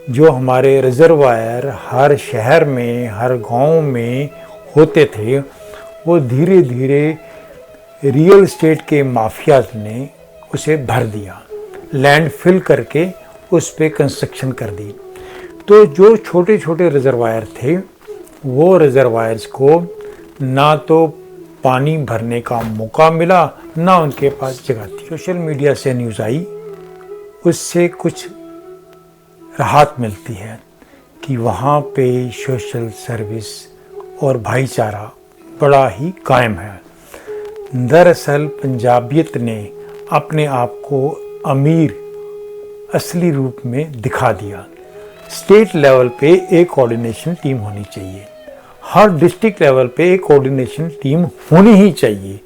जो हमारे रिजर्वायर हर शहर में, हर गांव में होते थे, वो धीरे धीरे रियल एस्टेट के माफिया ने उसे भर दिया, लैंड फिल करके उस पे कंस्ट्रक्शन कर दी। तो जो छोटे छोटे रिजर्वायर थे, वो रिजर्वायर्स को ना तो पानी भरने का मौका मिला, ना उनके पास जगह थी। सोशल मीडिया से न्यूज़ आई, उससे कुछ राहत मिलती है कि वहाँ पे सोशल सर्विस और भाईचारा बड़ा ही कायम है। दरअसल पंजाबियत ने अपने आप को अमीर असली रूप में दिखा दिया। स्टेट लेवल पे एक कोऑर्डिनेशन टीम होनी चाहिए, हर डिस्ट्रिक्ट लेवल पे एक कोऑर्डिनेशन टीम होनी ही चाहिए।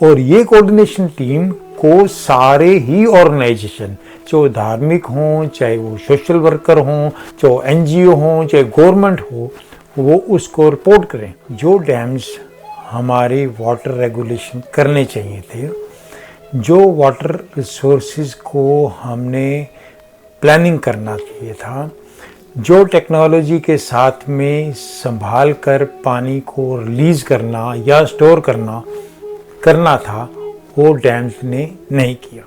और ये कोऑर्डिनेशन टीम को सारे ही ऑर्गेनाइजेशन, चाहे धार्मिक हों, चाहे वो सोशल वर्कर हों, चाहे एनजीओ हों, चाहे गवर्नमेंट हो, वो उसको रिपोर्ट करें। जो डैम्स हमारे वाटर रेगुलेशन करने चाहिए थे, जो वाटर रिसोर्सेज को हमने प्लानिंग करना चाहिए था, जो टेक्नोलॉजी के साथ में संभाल कर पानी को रिलीज़ करना या स्टोर करना था, वो डैम्स ने नहीं किया।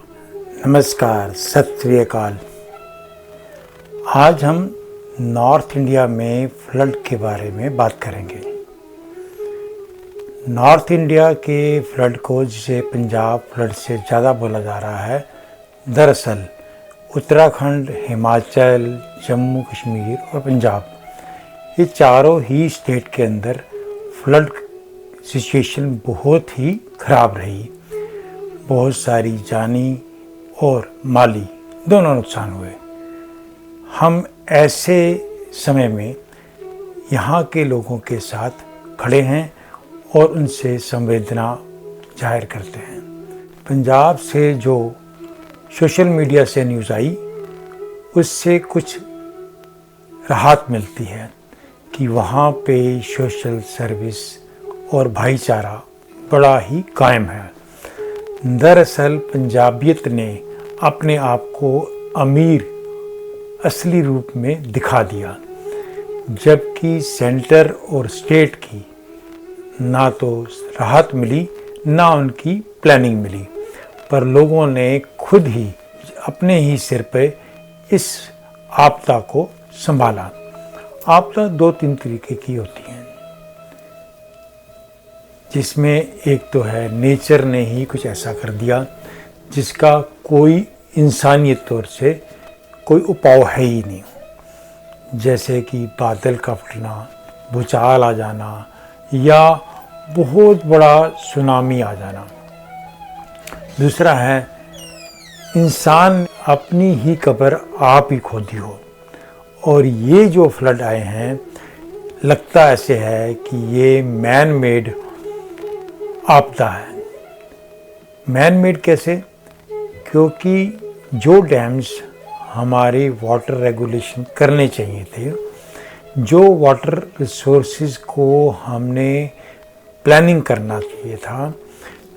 नमस्कार, सत श्री अकाल। आज हम नॉर्थ इंडिया में फ्लड के बारे में बात करेंगे। नॉर्थ इंडिया के फ्लड को, जिसे पंजाब फ्लड से ज़्यादा बोला जा रहा है, दरअसल उत्तराखंड, हिमाचल, जम्मू कश्मीर और पंजाब, ये चारों ही स्टेट के अंदर फ्लड सिचुएशन बहुत ही ख़राब रही। बहुत सारी जानी और माली दोनों नुकसान हुए। हम ऐसे समय में यहाँ के लोगों के साथ खड़े हैं और उनसे संवेदना जाहिर करते हैं। पंजाब से जो सोशल मीडिया से न्यूज़ आई, उससे कुछ राहत मिलती है कि वहाँ पे सोशल सर्विस और भाईचारा बड़ा ही कायम है। दरअसल पंजाबियत ने अपने आप को अमीर असली रूप में दिखा दिया, जबकि सेंटर और स्टेट की ना तो राहत मिली, ना उनकी प्लानिंग मिली, पर लोगों ने खुद ही अपने ही सिर पे इस आपदा को संभाला। आपदा दो तीन तरीके की होती हैं, जिसमें एक तो है नेचर ने ही कुछ ऐसा कर दिया जिसका कोई इंसानियत तौर से कोई उपाय है ही नहीं, जैसे कि बादल का फटना, भूचाल आ जाना या बहुत बड़ा सुनामी आ जाना। दूसरा है इंसान अपनी ही कब्र आप ही खोदी हो। और ये जो फ्लड आए हैं, लगता ऐसे है कि ये मैन मेड आपदा है। मैन मेड कैसे? क्योंकि जो डैम्स हमारे वाटर रेगुलेशन करने चाहिए थे, जो वाटर रिसोर्सेज को हमने प्लानिंग करना चाहिए था,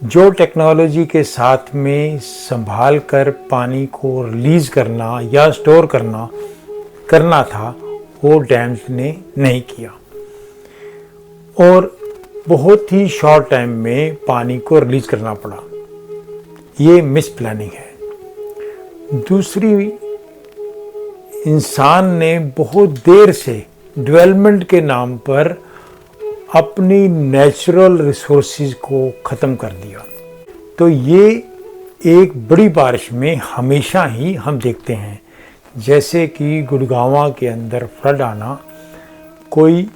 जो टेक्नोलॉजी के साथ में संभाल कर पानी को रिलीज़ करना या स्टोर करना था, वो डैम्स ने नहीं किया। और बहुत ही शॉर्ट टाइम में पानी को रिलीज़ करना पड़ा। ये मिस प्लानिंग है। दूसरी, इंसान ने बहुत देर से डेवलपमेंट के नाम पर अपनी नेचुरल रिसोर्सेज को ख़त्म कर दिया। तो ये एक बड़ी बारिश में हमेशा ही हम देखते हैं, जैसे कि गुड़गांव के अंदर फ्लड आना कोई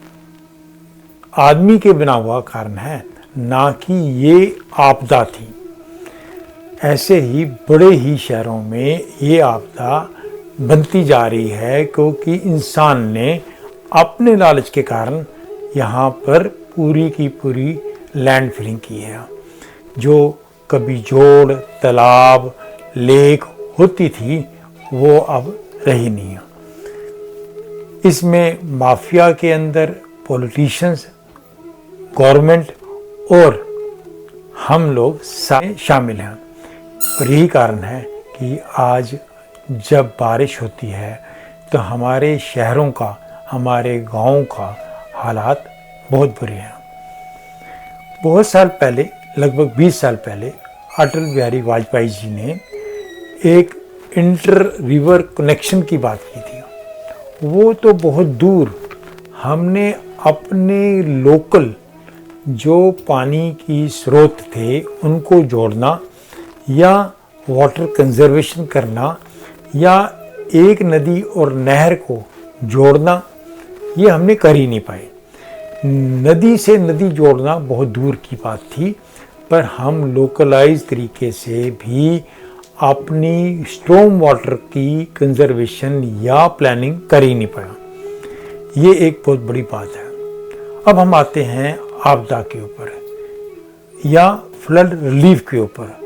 आदमी के बिना हुआ कारण है, ना कि ये आपदा थी। ऐसे ही बड़े ही शहरों में ये आपदा बनती जा रही है, क्योंकि इंसान ने अपने लालच के कारण यहाँ पर पूरी की पूरी लैंड फिलिंग की है। जो कभी जोड़, तालाब, लेक होती थी, वो अब रही नहीं है। इसमें माफिया के अंदर पॉलिटिशियंस, गवर्नमेंट और हम लोग शामिल हैं। और यही कारण है कि आज जब बारिश होती है, तो हमारे शहरों का, हमारे गाँव का हालात बहुत बुरे हैं। बहुत साल पहले, लगभग 20 साल पहले, अटल बिहारी वाजपेयी जी ने एक इंटर रिवर कनेक्शन की बात की थी। वो तो बहुत दूर, हमने अपने लोकल जो पानी की स्रोत थे उनको जोड़ना या वाटर कंजर्वेशन करना या एक नदी और नहर को जोड़ना, ये हमने कर ही नहीं पाए। नदी से नदी जोड़ना बहुत दूर की बात थी, पर हम लोकलाइज तरीके से भी अपनी स्टॉर्म वाटर की कंजर्वेशन या प्लानिंग कर ही नहीं पाया। ये एक बहुत बड़ी बात है। अब हम आते हैं आपदा के ऊपर या फ्लड रिलीफ के ऊपर।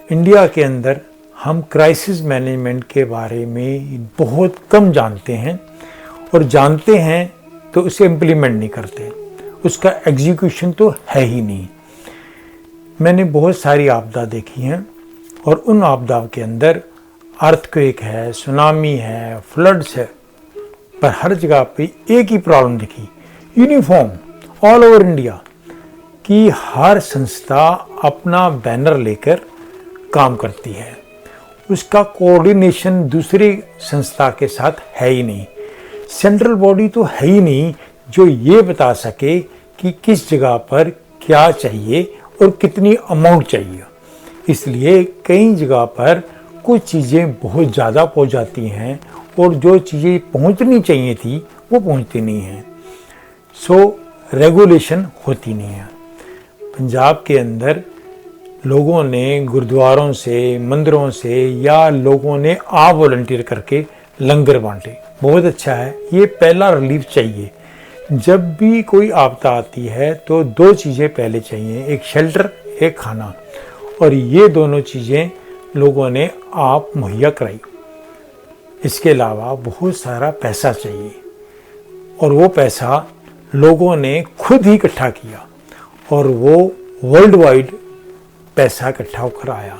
इंडिया के अंदर हम क्राइसिस मैनेजमेंट के बारे में बहुत कम जानते हैं, और जानते हैं तो उसे इम्प्लीमेंट नहीं करते, उसका एग्जीक्यूशन तो है ही नहीं। मैंने बहुत सारी आपदा देखी हैं, और उन आपदा के अंदर अर्थक्वेक है, सुनामी है, फ्लड्स है, पर हर जगह पे एक ही प्रॉब्लम दिखी, यूनिफॉर्म ऑल ओवर इंडिया, कि हर संस्था अपना बैनर लेकर काम करती है, उसका कोऑर्डिनेशन दूसरी संस्था के साथ है ही नहीं। सेंट्रल बॉडी तो है ही नहीं जो ये बता सके कि किस जगह पर क्या चाहिए और कितनी अमाउंट चाहिए। इसलिए कई जगह पर कुछ चीज़ें बहुत ज़्यादा पहुंच जाती हैं, और जो चीज़ें पहुंचनी चाहिए थी वो पहुंचती नहीं हैं। सो रेगुलेशन होती नहीं है। पंजाब के अंदर लोगों ने गुरुद्वारों से, मंदिरों से, या लोगों ने आप वॉलंटियर करके लंगर बांटे, बहुत अच्छा है। ये पहला रिलीफ चाहिए। जब भी कोई आपदा आती है तो दो चीज़ें पहले चाहिए, एक शेल्टर, एक खाना, और ये दोनों चीज़ें लोगों ने आप मुहैया कराई। इसके अलावा बहुत सारा पैसा चाहिए, और वो पैसा लोगों ने खुद ही इकट्ठा किया, और वो वर्ल्ड वाइड पैसा इकट्ठा होकर आया।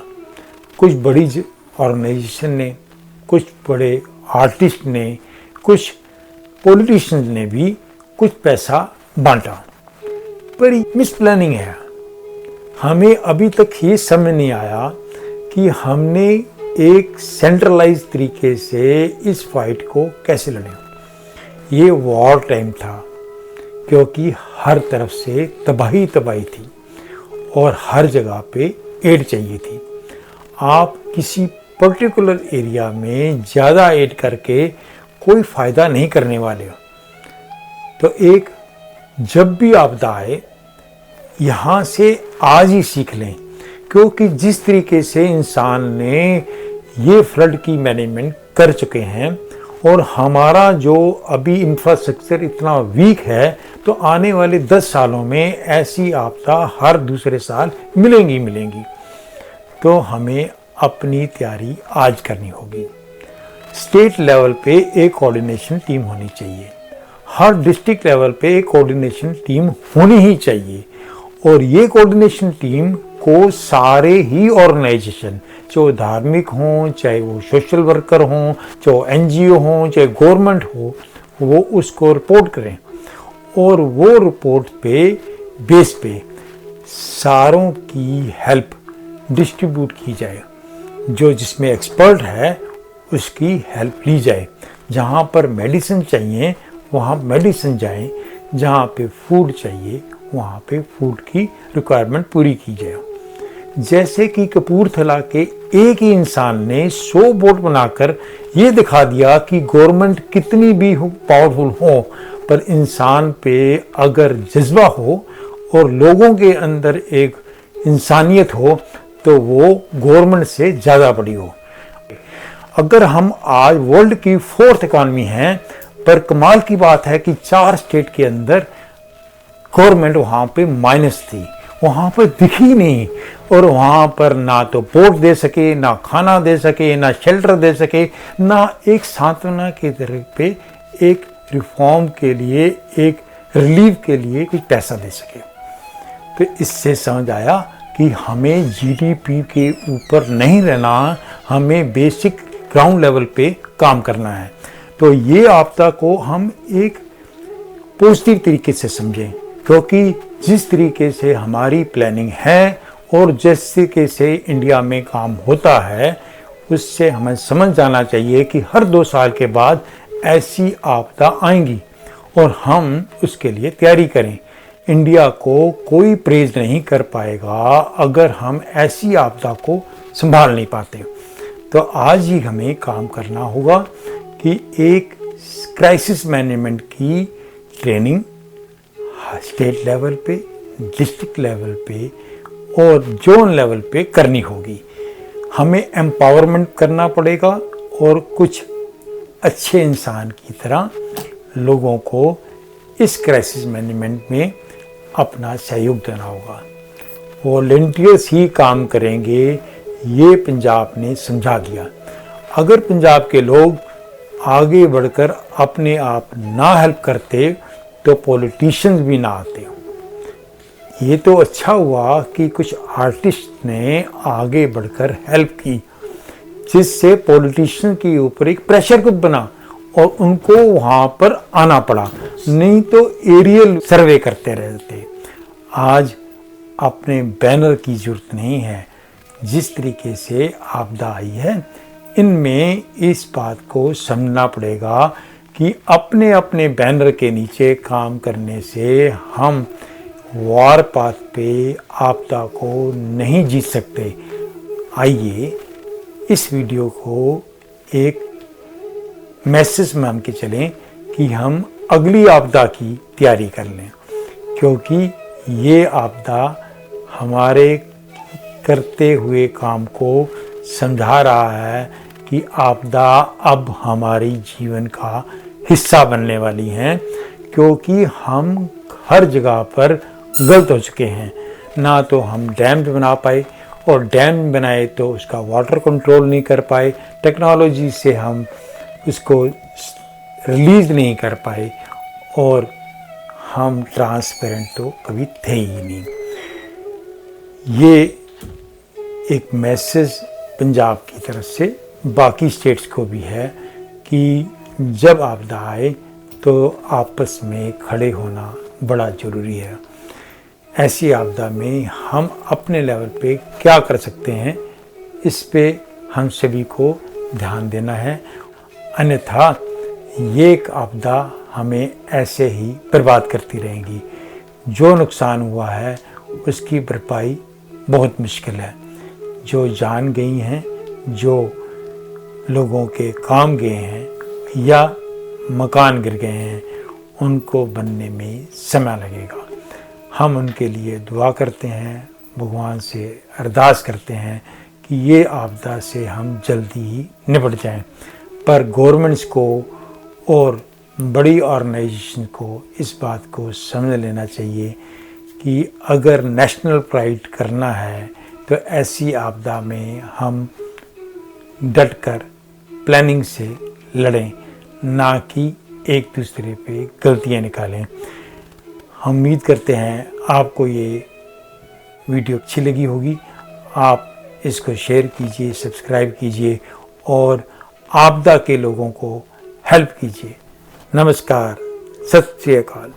कुछ बड़ी ऑर्गेनाइजेशन ने, कुछ बड़े आर्टिस्ट ने, कुछ पॉलिटिशियंस ने भी कुछ पैसा बांटा, पर मिस प्लानिंग है। हमें अभी तक ये समझ नहीं आया कि हमने एक सेंट्रलाइज तरीके से इस फाइट को कैसे लड़ें। ये वॉर टाइम था, क्योंकि हर तरफ से तबाही थी, और हर जगह पे एड चाहिए थी। आप किसी पर्टिकुलर एरिया में ज़्यादा एड करके कोई फ़ायदा नहीं करने वाले हो। तो एक जब भी आपदा आए, यहाँ से आज ही सीख लें, क्योंकि जिस तरीके से इंसान ने ये फ्लड की मैनेजमेंट कर चुके हैं, और हमारा जो अभी इंफ्रास्ट्रक्चर इतना वीक है, तो आने वाले 10 सालों में ऐसी आपदा हर दूसरे साल मिलेंगी। तो हमें अपनी तैयारी आज करनी होगी। स्टेट लेवल पे एक कोऑर्डिनेशन टीम होनी चाहिए, हर डिस्ट्रिक्ट लेवल पे एक कोऑर्डिनेशन टीम होनी ही चाहिए, और ये कोऑर्डिनेशन टीम को सारे ही ऑर्गेनाइजेशन, चाहे धार्मिक हों, चाहे वो सोशल वर्कर हों, चाहे एनजीओ हों, चाहे गवर्नमेंट हो, वो उसको रिपोर्ट करें, और वो रिपोर्ट पे बेस पे सारों की हेल्प डिस्ट्रीब्यूट की जाए। जो जिसमें एक्सपर्ट है उसकी हेल्प ली जाए। जहाँ पर मेडिसिन चाहिए वहाँ मेडिसिन जाए, जहाँ पे फूड चाहिए वहाँ पे फूड की रिक्वायरमेंट पूरी की जाए। जैसे कि कपूरथला के एक ही इंसान ने 100 बोट बनाकर ये दिखा दिया कि गवर्नमेंट कितनी भी पावरफुल हो, पर इंसान पे अगर जज्बा हो और लोगों के अंदर एक इंसानियत हो, तो वो गवर्नमेंट से ज़्यादा बड़ी हो। अगर हम आज वर्ल्ड की 4th इकॉनमी हैं, पर कमाल की बात है कि 4 स्टेट के अंदर गवर्नमेंट वहाँ पे माइनस थी, वहाँ पर दिखी नहीं, और वहाँ पर ना तो बोट दे सके, ना खाना दे सके, ना शेल्टर दे सके, ना एक सांत्वना के तरह पे एक रिफॉर्म के लिए, एक रिलीफ के लिए कुछ पैसा दे सके। तो इससे समझ आया कि हमें जीडीपी के ऊपर नहीं रहना, हमें बेसिक ग्राउंड लेवल पे काम करना है। तो ये आपदा को हम एक पॉजिटिव तरीके से समझें, क्योंकि जिस तरीके से हमारी प्लानिंग है और जिस तरीके से इंडिया में काम होता है, उससे हमें समझ जाना चाहिए कि हर 2 साल के बाद ऐसी आपदा आएंगी और हम उसके लिए तैयारी करें। इंडिया को कोई प्रेज नहीं कर पाएगा अगर हम ऐसी आपदा को संभाल नहीं पाते। तो आज ही हमें काम करना होगा कि एक क्राइसिस मैनेजमेंट की ट्रेनिंग स्टेट लेवल पे, डिस्ट्रिक्ट लेवल पे और जोन लेवल पे करनी होगी। हमें एम्पावरमेंट करना पड़ेगा और कुछ अच्छे इंसान की तरह लोगों को इस क्राइसिस मैनेजमेंट में अपना सहयोग देना होगा। वॉलंटियर्स ही काम करेंगे, ये पंजाब ने समझा दिया। अगर पंजाब के लोग आगे बढ़कर अपने आप ना हेल्प करते तो पॉलिटिशियंस भी ना आते। ये तो अच्छा हुआ कि कुछ आर्टिस्ट ने आगे बढ़कर हेल्प की, जिससे पॉलिटिशियन के ऊपर एक प्रेशर कुछ बना और उनको वहाँ पर आना पड़ा, नहीं तो एरियल सर्वे करते रहते। आज अपने बैनर की जरूरत नहीं है। जिस तरीके से आपदा आई है, इनमें इस बात को समझना पड़ेगा कि अपने अपने बैनर के नीचे काम करने से हम वार पाथ पे आपदा को नहीं जीत सकते। आइए इस वीडियो को एक मैसेज मान के चलें कि हम अगली आपदा की तैयारी कर लें, क्योंकि ये आपदा हमारे करते हुए काम को समझा रहा है कि आपदा अब हमारी जीवन का हिस्सा बनने वाली है, क्योंकि हम हर जगह पर गलत हो चुके हैं। ना तो हम डैम बना पाए और डैम बनाए तो उसका वाटर कंट्रोल नहीं कर पाए, टेक्नोलॉजी से हम उसको रिलीज नहीं कर पाए और हम ट्रांसपेरेंट तो कभी थे ही नहीं। ये एक मैसेज पंजाब की तरफ से बाकी स्टेट्स को भी है कि जब आपदा आए तो आपस में खड़े होना बड़ा ज़रूरी है। ऐसी आपदा में हम अपने लेवल पे क्या कर सकते हैं, इस पे हम सभी को ध्यान देना है। अन्यथा ये एक आपदा हमें ऐसे ही बर्बाद करती रहेगी। जो नुकसान हुआ है उसकी भरपाई बहुत मुश्किल है। जो जान गई हैं, जो लोगों के काम गए हैं या मकान गिर गए हैं, उनको बनने में समय लगेगा। हम उनके लिए दुआ करते हैं, भगवान से अरदास करते हैं कि ये आपदा से हम जल्दी ही निपट जाएं। पर गवर्नमेंट्स को और बड़ी ऑर्गेनाइजेशन को इस बात को समझ लेना चाहिए कि अगर नेशनल प्राइड करना है तो ऐसी आपदा में हम डटकर प्लानिंग से लड़ें, ना कि एक दूसरे पे गलतियां निकालें। हम उम्मीद करते हैं आपको ये वीडियो अच्छी लगी होगी। आप इसको शेयर कीजिए, सब्सक्राइब कीजिए और आपदा के लोगों को हेल्प कीजिए। नमस्कार, सत श्री अकाल।